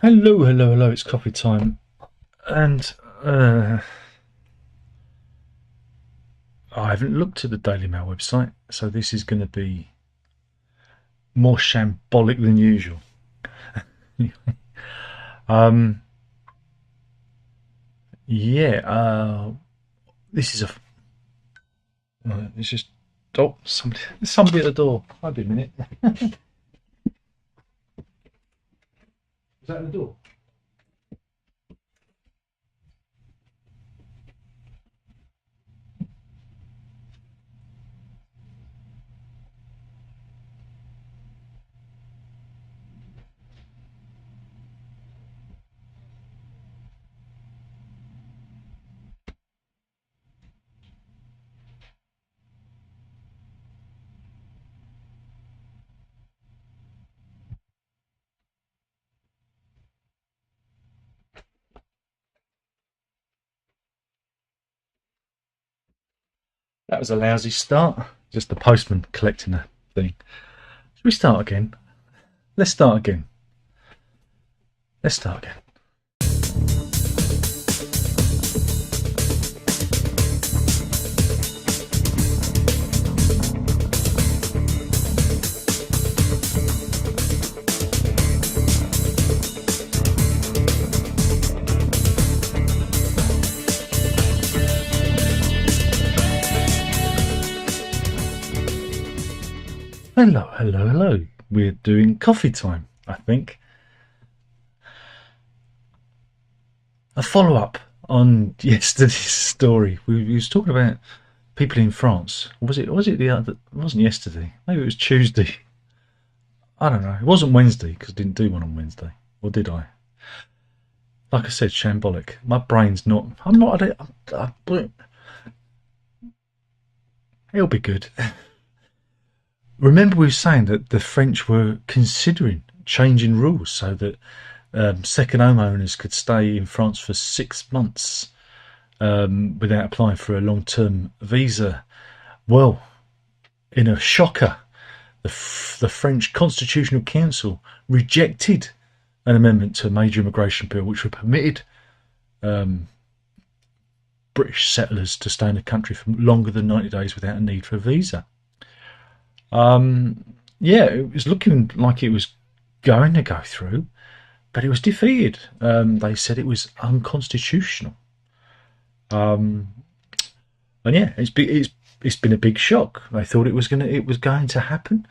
Hello, hello, hello, it's coffee time. And I haven't looked at the Daily Mail website, so this is going to be more shambolic than usual. um, yeah, this is a. It's just. Oh, somebody at the door. I'll be a minute. Is that at the door? That was a lousy start. Just the postman collecting a thing. Should we start again? Let's start again. Let's start again. Hello, hello, hello. We're doing coffee time, I think. A follow-up on yesterday's story. We was talking about people in France. Was it the other? It wasn't yesterday. Maybe it was Tuesday. I don't know. It wasn't Wednesday because I didn't do one on Wednesday. Or did I? Like I said, shambolic. My brain's not. I'm not. It'll be good. Remember we were saying that the French were considering changing rules so that second home owners could stay in France for 6 months without applying for a long-term visa. Well, in a shocker, the French Constitutional Council rejected an amendment to a major immigration bill which would permitted British settlers to stay in the country for longer than 90 days without a need for a visa. Yeah, it was looking like it was going to go through, but it was defeated. They said it was unconstitutional. And yeah, it's been a big shock. They thought it was going to happen,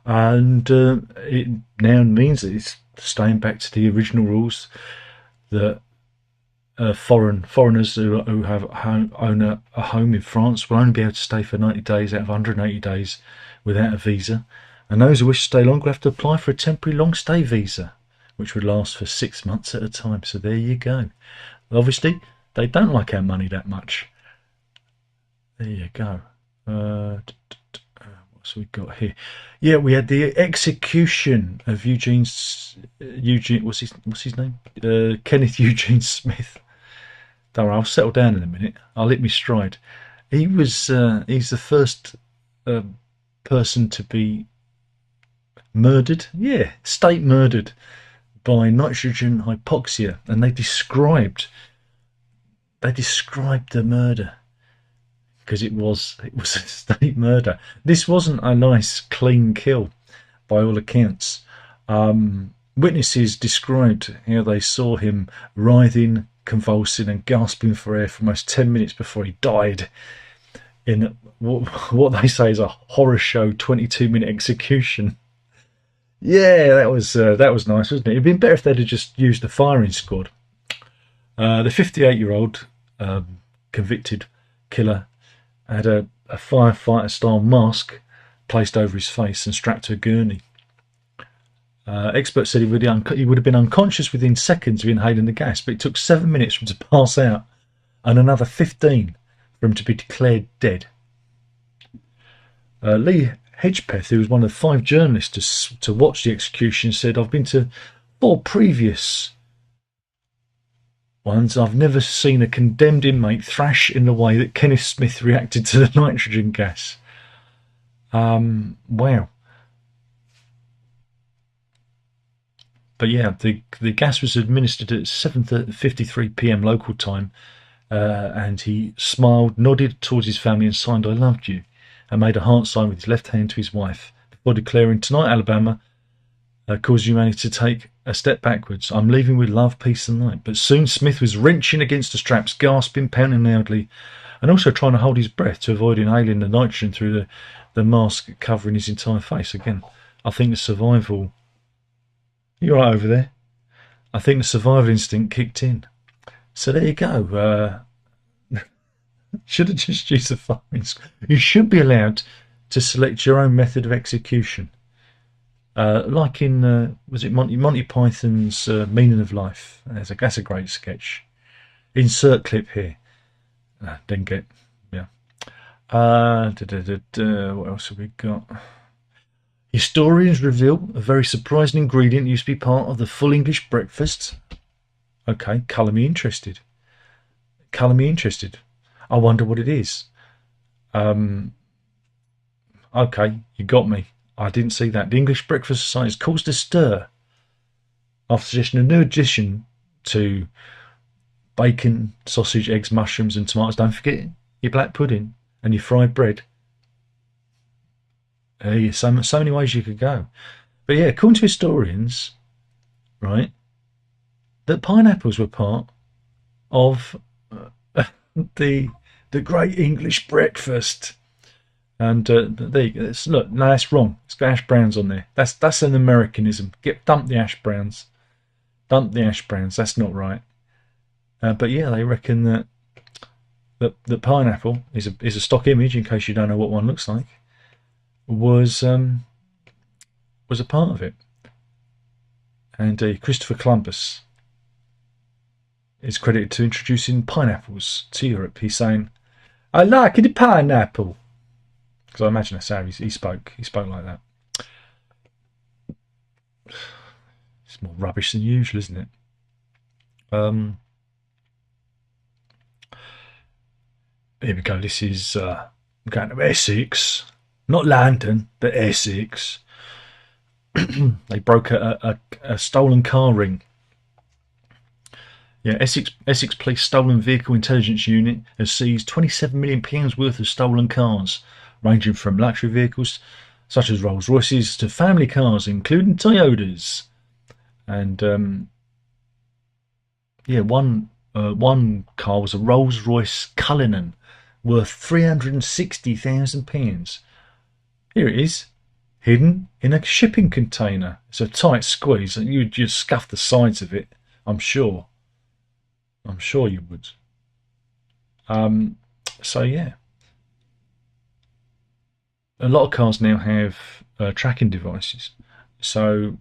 and it now means that it's staying back to the original rules that foreigners who own a home in France will only be able to stay for 90 days out of 180 days without a visa, and those who wish to stay longer will have to apply for a temporary long stay visa, which would last for 6 months at a time. So there you go. Obviously, they don't like our money that much. There you go. What's we got here? Yeah, we had the execution of Eugene. What's his name? Kenneth Eugene Smith. Don't worry, I'll settle down in a minute. I'll hit me stride. He's the first person to be murdered. Yeah, state murdered by nitrogen hypoxia, and they described the murder because it was a state murder. This wasn't a nice clean kill by all accounts. Witnesses described how they saw him writhing, convulsing and gasping for air for almost 10 minutes before he died in what they say is a horror show 22-minute execution. Yeah, that was nice, wasn't it? It'd been better if they'd have just used the firing squad. The 58-year-old convicted killer had a firefighter-style mask placed over his face and strapped to a gurney. Experts said he would have been unconscious within seconds of inhaling the gas, but it took 7 minutes for him to pass out and another 15 for him to be declared dead. Lee Hedgepeth, who was one of 5 journalists to watch the execution, said, "I've been to 4 previous ones. I've never seen a condemned inmate thrash in the way that Kenneth Smith reacted to the nitrogen gas." Wow. But yeah, the gas was administered at 7:53 p.m. local time, and he smiled, nodded towards his family, and signed "I loved you," and made a heart sign with his left hand to his wife before declaring, "Tonight, Alabama, caused humanity to take a step backwards. I'm leaving with love, peace, and light." But soon Smith was wrenching against the straps, gasping, pounding loudly, and also trying to hold his breath to avoid inhaling the nitrogen through the mask covering his entire face. Again, I think the survival... You're right over there. I think the survival instinct kicked in. So there you go. Should have just used the firing squad. You should be allowed to select your own method of execution. Like in, was it Monty Python's Meaning of Life? That's a great sketch. Insert clip here. Didn't get, yeah. What else have we got? Historians reveal a very surprising ingredient used to be part of the full English breakfast. Okay, colour me interested. Colour me interested. I wonder what it is. Okay, you got me. I didn't see that. The English Breakfast Society has caused a stir after suggesting a new addition to bacon, sausage, eggs, mushrooms and tomatoes. Don't forget your black pudding and your fried bread. So many ways you could go. But yeah, according to historians, right, that pineapples were part of the great English breakfast. And there you go. Look, no, that's wrong. It's got hash browns on there. That's an Americanism. Dump the hash browns. Dump the hash browns. That's not right. But yeah, they reckon that the pineapple is a stock image, in case you don't know what one looks like, was a part of it. And Christopher Columbus is credited to introducing pineapples to Europe. He's saying, "I like the pineapple." Because I imagine that's how he spoke. He spoke like that. It's more rubbish than usual, isn't it? Here we go. This is going to Essex. Not London, but Essex. They broke a stolen car ring. Yeah, Essex Police Stolen Vehicle Intelligence Unit has seized £27 million worth of stolen cars, ranging from luxury vehicles such as Rolls Royces to family cars, including Toyotas. And yeah, one car was a Rolls Royce Cullinan, worth £360,000. Here it is, hidden in a shipping container. It's a tight squeeze, and you'd just scuff the sides of it. I'm sure you would. So yeah, a lot of cars now have tracking devices, so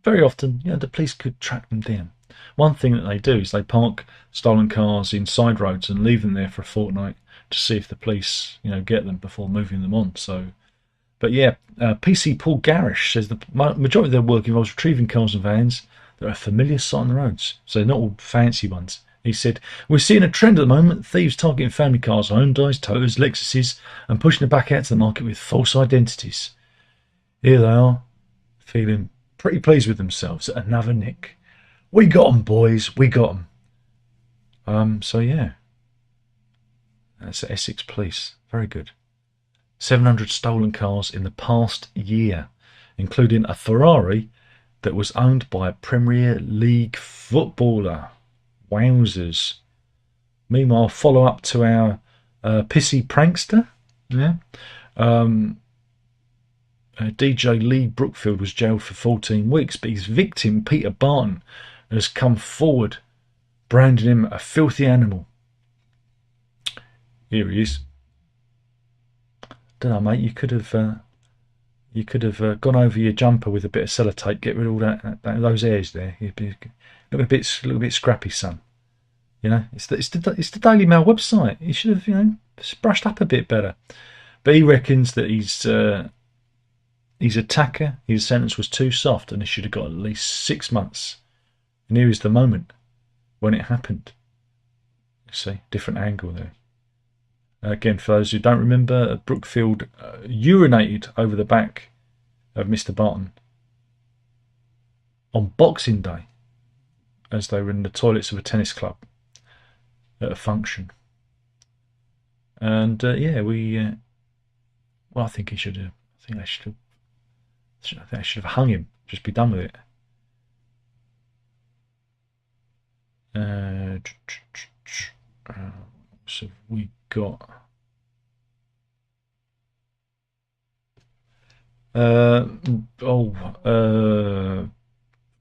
very often, the police could track them down. One thing that they do is they park stolen cars in side roads and leave them there for a fortnight to see if the police, get them before moving them on. So, but yeah, PC Paul Garish says the majority of their work involves retrieving cars and vans that are a familiar sight on the roads, so they're not all fancy ones. He said, "We're seeing a trend at the moment, thieves targeting family cars, Hyundais, Toyotas, Lexuses, and pushing them back out to the market with false identities. Here they are, feeling pretty pleased with themselves at another nick. We got them, boys, we got them." So yeah, that's the Essex Police. Very good. 700 stolen cars in the past year, including a Ferrari that was owned by a Premier League footballer. Wowzers. Meanwhile, follow up to our pissy prankster. Yeah. DJ Lee Brookfield was jailed for 14 weeks, but his victim, Peter Barton, has come forward, branding him a filthy animal. Here he is. Don't know, mate. You could have gone over your jumper with a bit of sellotape, get rid of all those hairs there. You'd be look a bit scrappy, son. It's the Daily Mail website. You should have brushed up a bit better. But he reckons that his attacker, his sentence was too soft, and he should have got at least 6 months. And here is the moment when it happened. You see, different angle there. Again, for those who don't remember, Brookfield urinated over the back of Mr. Barton. on Boxing Day as they were in the toilets of a tennis club at a function. And yeah, well, I think he should have. I think I should have hung him. Just be done with it. So we got.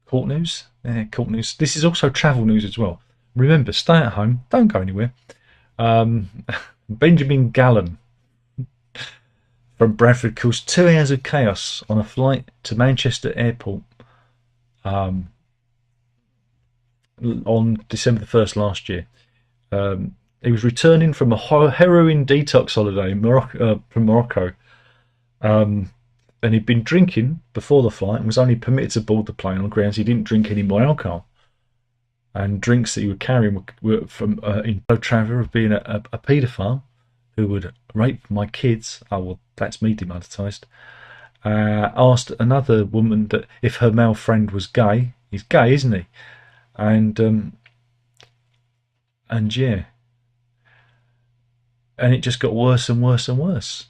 Court news. Yeah, court news. This is also travel news as well. Remember, stay at home. Don't go anywhere. Benjamin Gallen from Bradford caused 2 hours of chaos on a flight to Manchester Airport on December the 1st last year. He was returning from a heroin detox holiday from Morocco. And he'd been drinking before the flight and was only permitted to board the plane on grounds he didn't drink any more alcohol. And drinks that he would carry were from in traveller of being a paedophile who would rape my kids. Oh, well, that's me demonetised. Asked another woman that if her male friend was gay. He's gay, isn't he? And yeah. And it just got worse and worse and worse.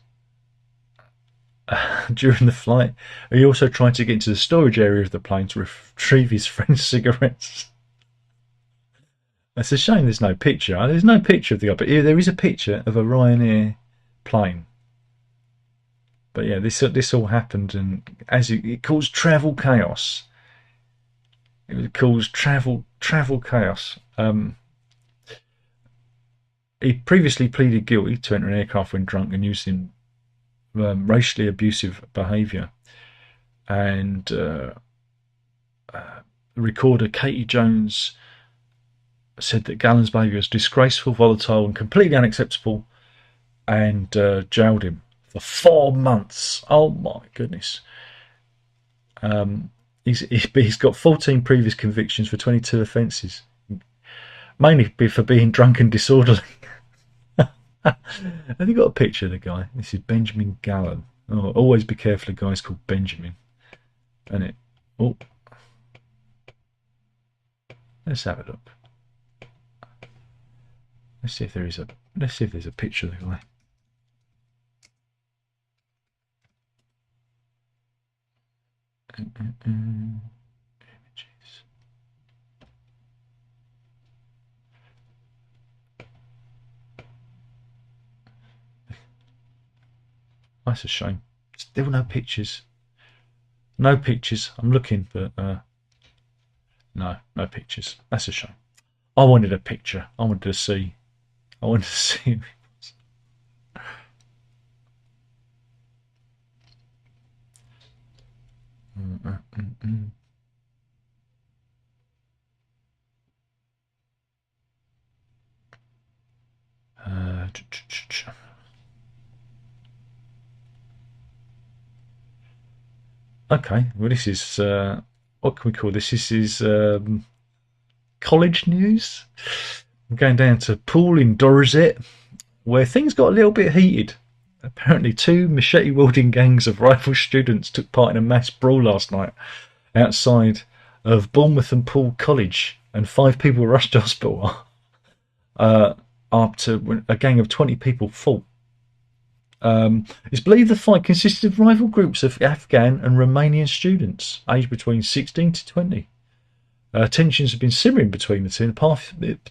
During the flight, he also tried to get into the storage area of the plane to retrieve his friend's cigarettes. It's a shame there's no picture. There's no picture of the guy, but there is a picture of a Ryanair plane. But yeah, this all happened, and as it caused travel chaos. It caused travel chaos. He previously pleaded guilty to entering an aircraft when drunk and using racially abusive behaviour. And recorder Katie Jones said that Gallen's behaviour was disgraceful, volatile, and completely unacceptable, and jailed him for 4 months. Oh my goodness. He's got 14 previous convictions for 22 offences, mainly for being drunk and disorderly. Have you got a picture of the guy? This is Benjamin Gallen. Oh, always be careful of guys called Benjamin. And it. Oh, let's have a look. Let's see if there's a picture of the guy. Images. That's a shame. Still no pictures. No pictures. I'm looking, but no pictures. That's a shame. I wanted a picture. I wanted to see. Who he was. Okay, well, this is what can we call this? This is college news. I'm going down to Powell in Dorset, where things got a little bit heated. Apparently, 2 machete-wielding gangs of rival students took part in a mass brawl last night outside of Bournemouth and Powell College, and 5 people were rushed to hospital after a gang of 20 people fought. It's believed the fight consisted of rival groups of Afghan and Romanian students aged between 16 to 20. Tensions have been simmering between the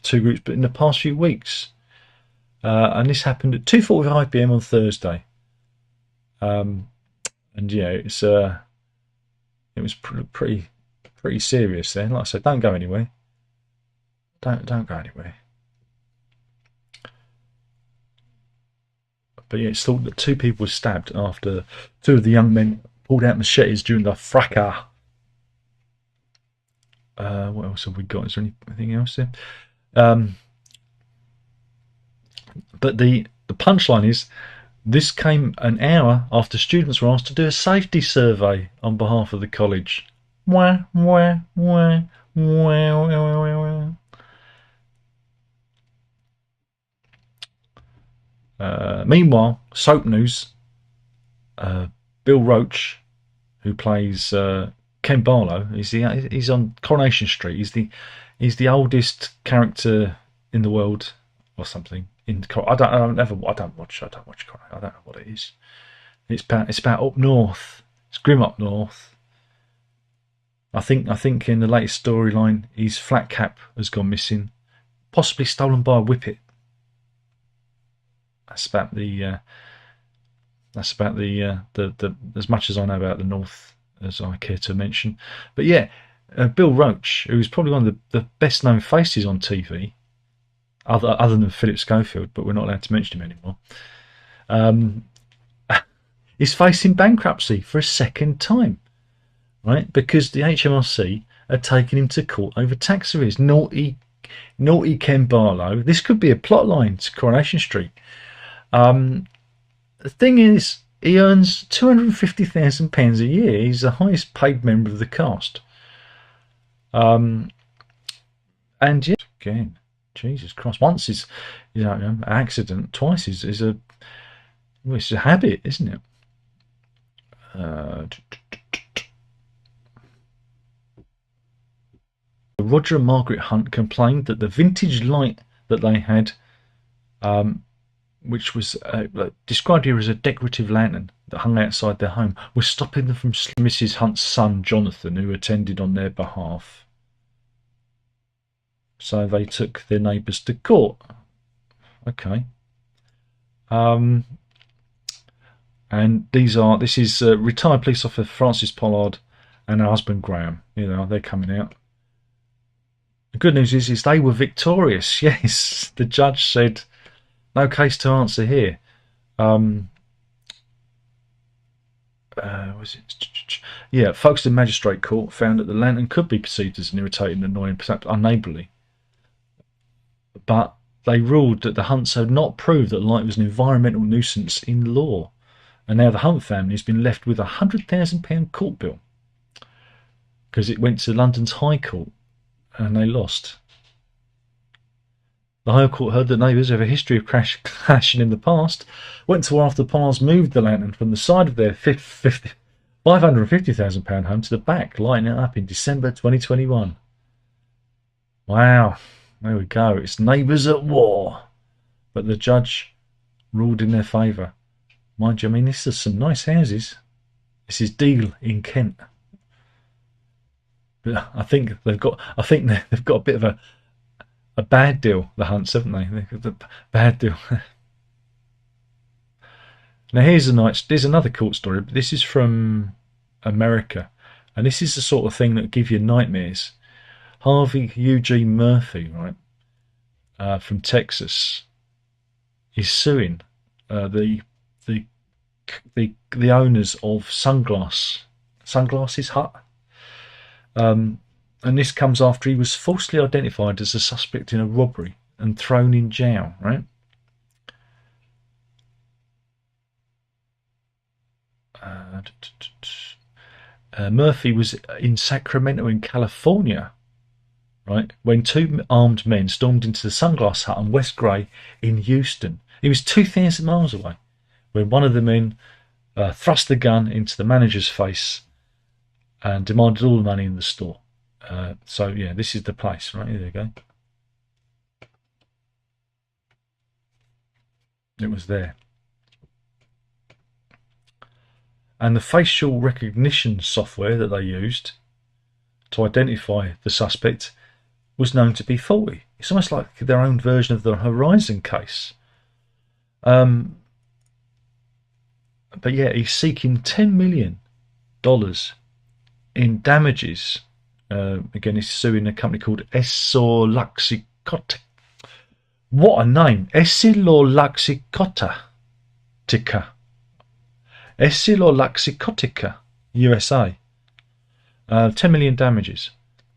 two groups, but in the past few weeks. And this happened at 2:45 p.m. on Thursday. And yeah, it was pretty serious then. Like I said, don't go anywhere. Don't go anywhere. But yeah, it's thought that 2 people were stabbed after 2 of the young men pulled out machetes during the fracker. What else have we got? Is there anything else there? But the punchline is, this came an hour after students were asked to do a safety survey on behalf of the college. Wah, wah, wah, wah, wah, wah, wah. Meanwhile, soap news. Bill Roach, who plays Ken Barlow. He's on Coronation Street. He's the oldest character in the world, or something. I don't watch. I don't don't know what it is. It's about up north. It's grim up north. I think in the latest storyline, his flat cap has gone missing, possibly stolen by a whippet. That's about the as much as I know about the north as I care to mention. But yeah, Bill Roach, who's probably one of the best known faces on TV, other than Philip Schofield, but we're not allowed to mention him anymore. Is facing bankruptcy for a second time, right? Because the HMRC are taking him to court over tax arrears. Naughty Ken Barlow. This could be a plot line to Coronation Street. The thing is, he earns £250,000 a year. He's the highest paid member of the cast. And yeah, again, Jesus Christ. Once is, an accident. Twice is a habit, isn't it? Roger and Margaret Hunt complained that the vintage light that they had, which was described here as a decorative lantern that hung outside their home, was stopping them from Mrs. Hunt's son Jonathan, who attended on their behalf. So they took their neighbours to court. Okay. And this is retired police officer Frances Pollard and her husband Graham. They're coming out. The good news is they were victorious. Yes, the judge said, no case to answer here. Yeah, Folkestone Magistrate Court found that the lantern could be perceived as an irritating, annoying, perhaps unneighbourly. But they ruled that the Hunts had not proved that light was an environmental nuisance in law. And now the Hunt family has been left with a £100,000 court bill because it went to London's High Court and they lost. The High Court heard that neighbours have a history of clashing in the past, went to after Pars moved the lantern from the side of their £550,000 home to the back, lighting it up in December 2021. Wow, there we go. It's neighbours at war. But the judge ruled in their favour. Mind you, this is some nice houses. This is Deal in Kent. But I think they've got a bit of a bad deal, the Hunts, haven't they? They've got a bad deal. Now here's another court story, but this is from America, and this is the sort of thing that give you nightmares. Harvey Eugene Murphy, right, from Texas, is suing the owners of Sunglasses Hut, and this comes after he was falsely identified as a suspect in a robbery and thrown in jail, right? Murphy was in Sacramento in California, right, when two armed men stormed into the Sunglass Hut on West Gray in Houston. He was 2,000 miles away when one of the men thrust the gun into the manager's face and demanded all the money in the store. So yeah, this is the place, right? Here you go. It was there. And the facial recognition software that they used to identify the suspect was known to be faulty. It's almost like their own version of the Horizon case. But yeah, he's seeking $10 million in damages. Again, he's suing a company called Essilor-Luxicotica. What a name! Essilor-Luxicotica, USA. 10 million damages.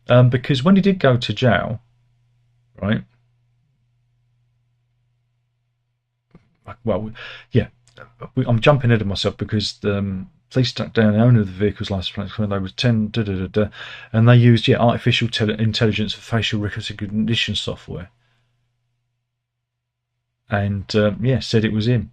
Because when he did go to jail, right? Well, yeah, I'm jumping ahead of myself because the police tracked down the owner of the vehicle's license plate when they were 10, and they used artificial intelligence for facial recognition software, and said it was him.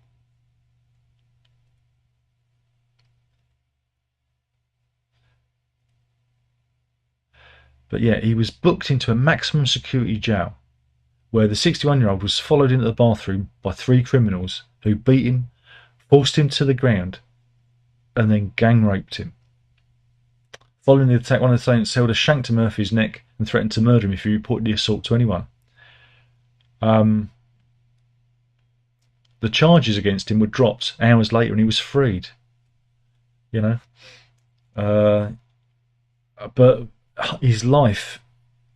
But yeah, he was booked into a maximum security jail where the 61-year-old was followed into the bathroom by 3 criminals who beat him, forced him to the ground, and then gang raped him. Following the attack, one of the assailants held a shank to Murphy's neck and threatened to murder him if he reported the assault to anyone. The charges against him were dropped hours later and he was freed. You know, but his life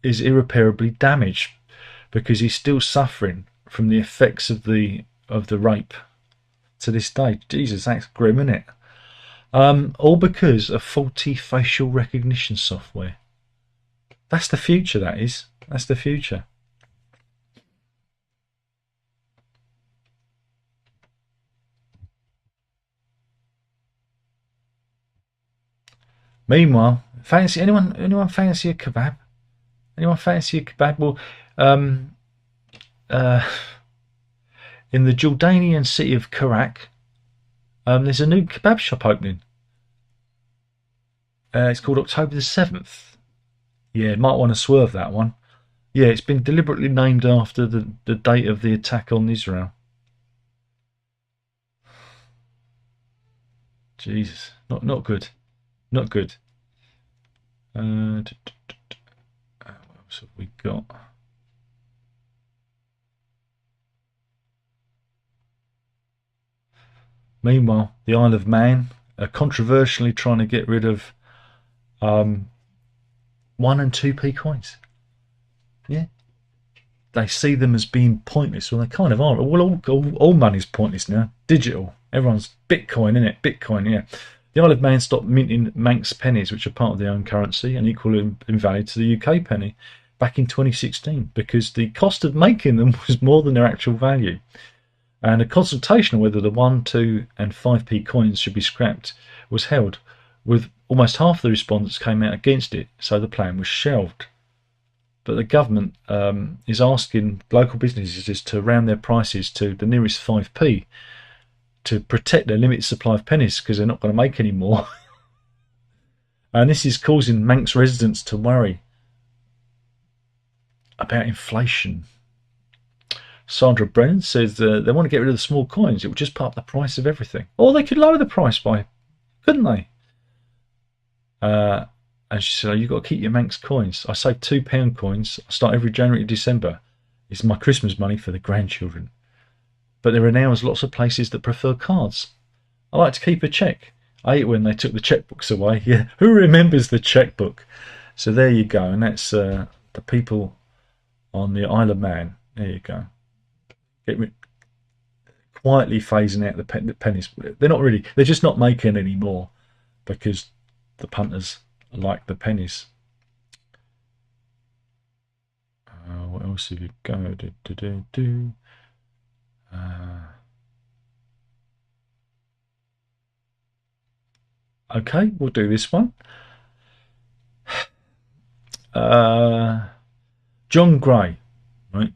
is irreparably damaged because he's still suffering from the effects of the rape to this day. Jesus, that's grim, isn't it? All because of faulty facial recognition software. That's the future, that is. That's the future. Meanwhile, fancy anyone fancy a kebab? Anyone fancy a kebab? Well, in the Jordanian city of Karak, there's a new kebab shop opening. It's called October the 7th. Yeah, might want to swerve that one. Yeah, it's been deliberately named after the date of the attack on Israel. Jesus, not good. Not good. What else have we got? Meanwhile, the Isle of Man are controversially trying to get rid of 1 and 2p coins. Yeah, they see them as being pointless. Well, they kind of are. Well, all money's pointless now. Digital. Everyone's Bitcoin, isn't it? Bitcoin, yeah. The Isle of Man stopped minting Manx pennies, which are part of their own currency and equal in value to the UK penny, back in 2016 because the cost of making them was more than their actual value. And a consultation on whether the 1, 2 and 5p coins should be scrapped was held, with almost half the respondents came out against it, so the plan was shelved. But the government is asking local businesses to round their prices to the nearest 5p to protect their limited supply of pennies because they're not going to make any more. And this is causing Manx residents to worry about inflation. Sandra Brennan says they want to get rid of the small coins. It would just put up the price of everything. Or they could lower the price by, couldn't they? And she said, oh, you've got to keep your Manx coins. I save £2 coins. I start every January to December. It's my Christmas money for the grandchildren. But there are now lots of places that prefer cards. I like to keep a cheque. I hate when they took the checkbooks away. Yeah, who remembers the checkbook? So there you go. And that's the people on the Isle of Man. There you go. Quietly phasing out the pennies. They're not really. They're just not making any more because the punters like the pennies. What else have you got? Okay, we'll do this one. John Gray, right,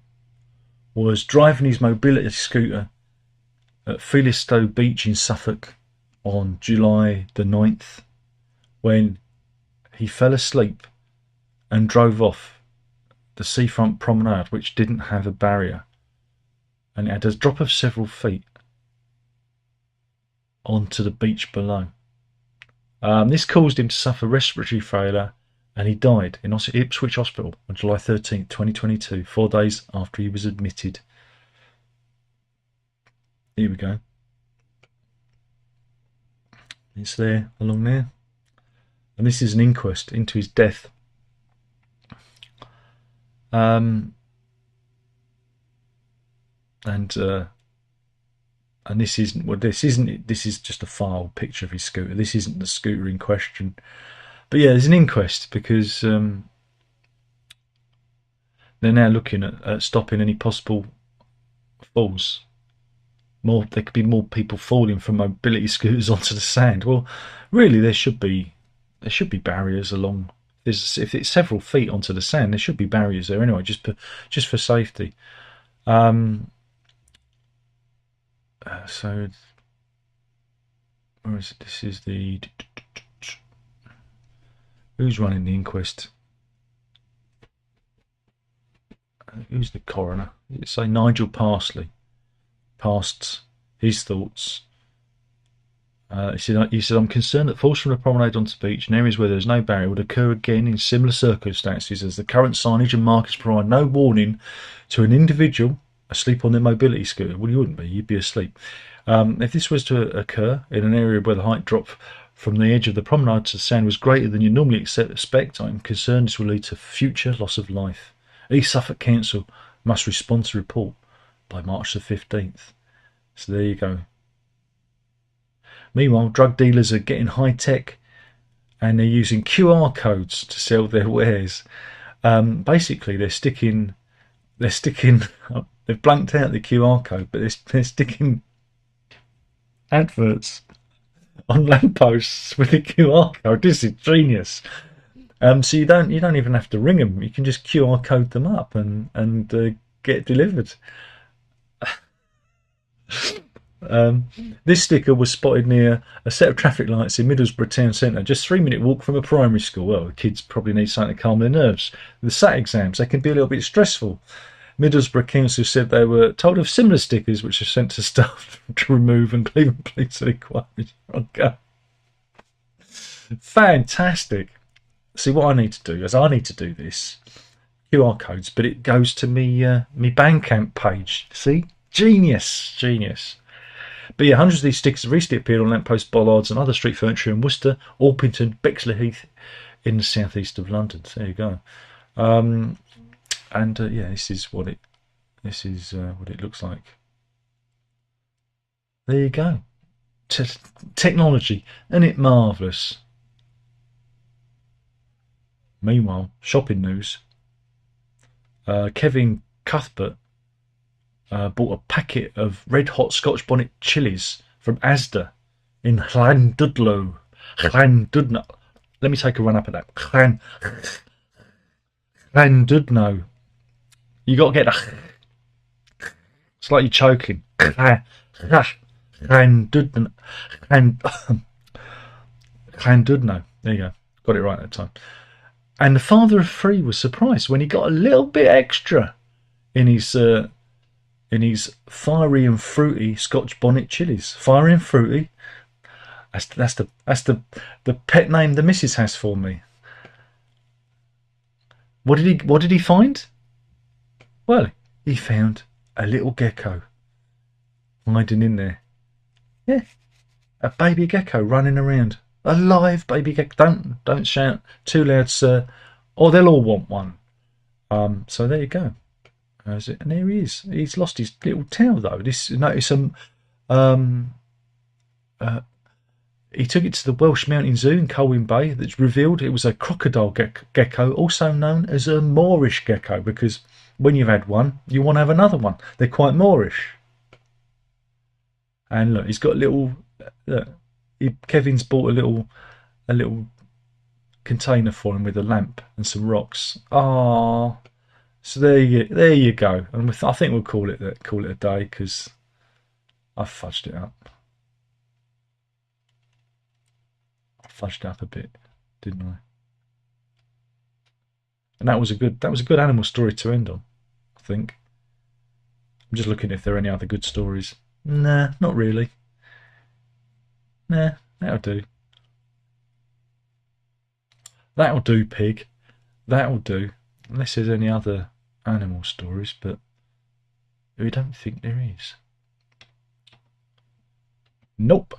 was driving his mobility scooter at Felixstowe Beach in Suffolk on July the 9th when he fell asleep and drove off the seafront promenade, which didn't have a barrier, and it had a drop of several feet onto the beach below. This caused him to suffer respiratory failure, and he died in Ipswich Hospital on July 13th, 2022, 4 days after he was admitted. Here we go. It's there, along there. And this is an inquest into his death. And this isn't. Well, this isn't it. This is just a file picture of his scooter. This isn't the scooter in question. But yeah, there's an inquest because they're now looking at stopping any possible falls. There could be more people falling from mobility scooters onto the sand. Well, really, there should be barriers along. If it's several feet onto the sand, there should be barriers there anyway, just for safety. So where is it? This is the who's running the inquest? who's the coroner? It's say Nigel Parsley. Passed his thoughts. He said, I'm concerned that falls from the promenade onto the beach in areas where there is no barrier would occur again in similar circumstances, as the current signage and markers provide no warning to an individual asleep on their mobility scooter. Well, you wouldn't be, you'd be asleep. If this was to occur in an area where the height drop from the edge of the promenade to the sand was greater than you normally expect, I'm concerned this will lead to future loss of life. East Suffolk Council must respond to report by March the 15th. So there you go. Meanwhile, drug dealers are getting high tech and they're using QR codes to sell their wares. Basically, they've blanked out the QR code, but they're sticking adverts on lampposts with a QR code. This is genius. So you don't even have to ring them. You can just QR code them up and get delivered. This sticker was spotted near a set of traffic lights in Middlesbrough town centre, just 3-minute walk from a primary school. Well, the kids probably need something to calm their nerves. The SAT exams, they can be a little bit stressful. Middlesbrough Council said they were told of similar stickers which are sent to staff to remove, and Cleveland Police are inquiries. Okay. Fantastic. See, what I need to do is I need to do this QR codes, but it goes to me Bandcamp page. See, genius. But yeah, hundreds of these stickers have recently appeared on lamppost bollards and other street furniture in Worcester, Orpington, Bexleyheath in the southeast of London. So there you go. Yeah, this is what it looks like. There you go. Technology, isn't it marvellous? Meanwhile, shopping news. Kevin Cuthbert bought a packet of red hot Scotch bonnet chilies from Asda in Llandudno. Let me take a run up at that. Llandudno. You got to get that. It's like you're choking. Llandudno. There you go. Got it right that time. And the father of 3 was surprised when he got a little bit extra in his fiery and fruity Scotch bonnet chilies. Fiery and fruity. That's the pet name the missus has for me. What did he find? Well, he found a little gecko hiding in there. Yeah, a baby gecko running around. A live baby gecko. Don't shout too loud, sir, or they'll all want one. So there you go. And there he is. He's lost his little tail though. Notice he took it to the Welsh Mountain Zoo in Colwyn Bay. That's revealed it was a crocodile gecko, also known as a Moorish gecko, because when you've had one, you want to have another one. They're quite Moorish. And look, he's got a little. Kevin's bought a little container for him with a lamp and some rocks. Ah, so there you go. And I think we'll call it a day, because I fudged it up. A bit, didn't I? And that was a good animal story to end on, I think. I'm just looking if there are any other good stories. Nah, not really. Nah, that'll do. That'll do, pig. That'll do. Unless there's any other animal stories, but we don't think there is. Nope.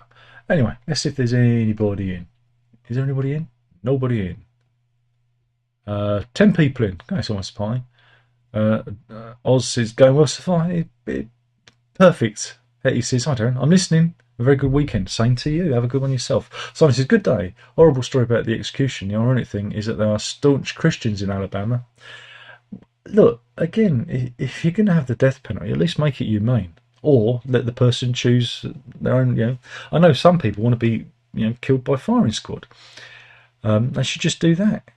Anyway, let's see if there's anybody in. Is there anybody in? Nobody in. 10 people in. That's almost fine. Oz is going well so far. Perfect. Hetty says, hi Darren, I'm listening. A very good weekend. Same to you. Have a good one yourself. Simon says, good day. Horrible story about the execution. The ironic thing is that there are staunch Christians in Alabama. Look, again, if you're going to have the death penalty, at least make it humane. Or let the person choose their own, I know some people want to be, killed by firing squad. They should just do that.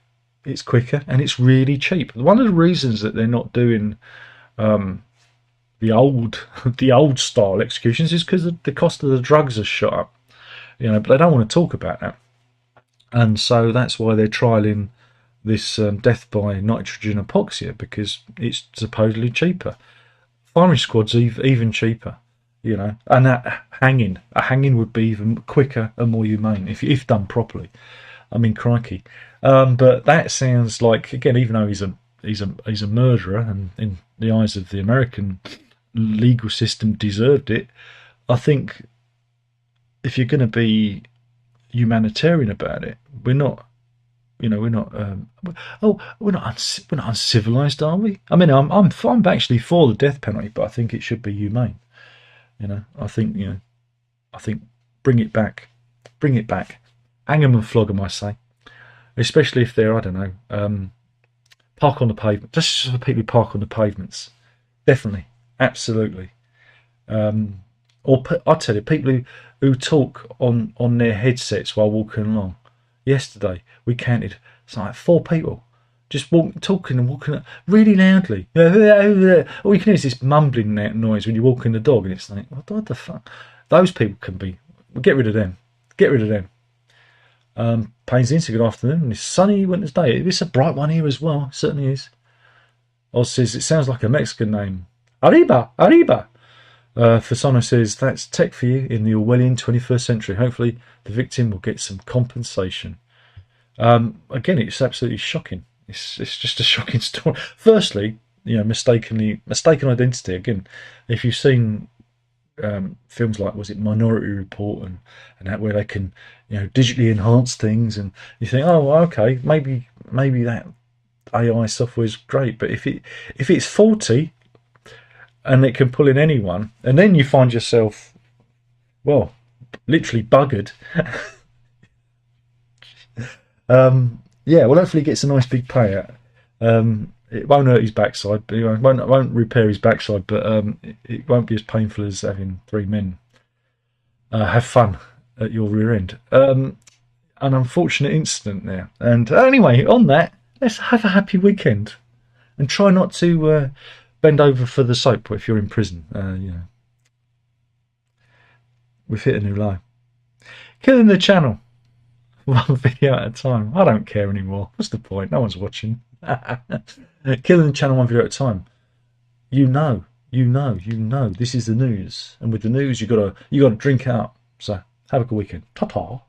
It's quicker and it's really cheap. One of the reasons that they're not doing the old style executions is because the cost of the drugs has shot up. But they don't want to talk about that. And so that's why they're trialling this death by nitrogen hypoxia because it's supposedly cheaper. Firing squad's even cheaper, you know, and a hanging would be even quicker and more humane if done properly. I mean, crikey. But that sounds like, again, even though he's a murderer and in the eyes of the American legal system deserved it, I think if you're going to be humanitarian about it, we're not. You know, we're not. We're not uncivilized, are we? I mean, I'm actually for the death penalty, but I think it should be humane. You know, I think bring it back, hang 'em and flog 'em, I say. Especially if they're, I don't know, park on the pavement. Just for people who park on the pavements, definitely, absolutely. I tell you, people who talk on their headsets while walking along. Yesterday we counted, it's like 4 people just talking and walking really loudly. All you can hear is this mumbling noise when you're walking the dog, and it's like, what the fuck? Those people can be. Get rid of them. Get rid of them. Payne's Insta, good afternoon. It's sunny Wednesday. It's a bright one here as well. It certainly is. Oz says it sounds like a Mexican name. Arriba, arriba. Fasano says that's tech for you in the Orwellian 21st century. Hopefully the victim will get some compensation. Again, it's absolutely shocking. It's just a shocking story. Firstly, you know, mistaken identity. Again, if you've seen films like, was it Minority Report and that, where they can, you know, digitally enhance things, and you think, oh, okay, maybe that AI software is great, but if it's faulty and it can pull in anyone, and then you find yourself, well, literally buggered. Yeah, well, hopefully he gets a nice big payout. It won't hurt his backside, but it won't repair his backside, but it won't be as painful as having 3 men have fun at your rear end. An unfortunate incident there. And anyway, on that, let's have a happy weekend and try not to bend over for the soap if you're in prison. You know, we've hit a new low. Killing the channel. 1 video at a time. I don't care anymore. What's the point? No one's watching. Killing the channel 1 video at a time. You know. This is the news, and with the news, you gotta drink out. So have a good weekend. Ta-ta.